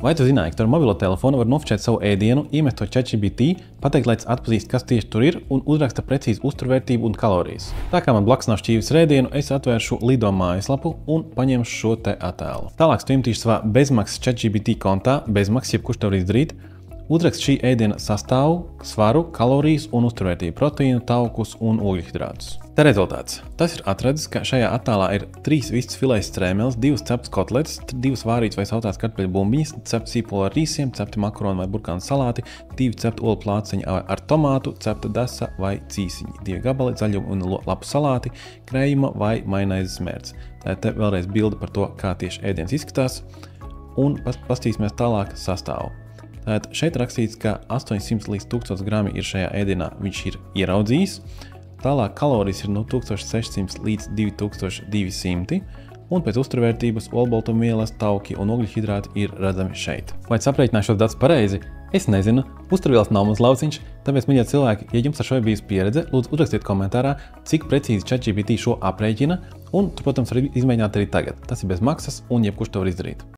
Vai tu zināji, ka ar mobilo telefonu var nofočēt savu ēdienu, iemest to ChatGPT, pateikt, lai tas atpazīst, kas tieši tur ir, un uzraksta precīzi uzturvērtību un kalorijas? Tā kā man blakus nav šķīvis ar ēdienu, es atvēršu Lido mājaslapu un paņemšu šo te attēlu. Tālāk tu iemetīšu savā bezmaksas ChatGPT kontā, bezmaksas, jebkurš tev var izdarīt. Uzrakst šī ēdiena sastāvu, svaru, kalorijas un uzturvērtību, proteīnu, taukus un ogļhidrātus. Te rezultāts. Tas ir atradzis, ka šajā attēlā ir 3 vistas filējas strēmeles, 2 ceptas kotletes, 2 vārītas vai sautās kartupeļu bumbiņas, cepta sīpola ar rīsiem, cepti makaroni vai burkānu salāti, 2 cepti olu plāciņi ar tomātu, cepta desa vai cīsiņi, 2 gabali zaļumu un lapu salāti, krējuma vai mainaizes mērts. Te vēlreiz bilde par to, kā tieši ēdiens izskatās, un pastīsimies tālāk sastāvu. Tātad šeit rakstīts, ka 800 līdz 1000 grami ir šajā ēdienā viņš ir ieraudzījis. Tālāk kalorijas ir no 1600 līdz 2200, un pēc uzturvērtības olbaltumvielas, tauki un ogļhidrāti ir redzami šeit. Vai aprēķināju šos datus pareizi? Es nezinu, uzturvielas nav mans lauciņš, tāpēc, mīļie cilvēki, ja jums ar šo ir bijusi pieredze, lūdzu uzrakstiet komentārā, cik precīzi ChatGPT šo aprēķina, un tu, protams, var izmēģināt arī tagad. Tas ir bez maksas, un jebkurš to var izdarīt.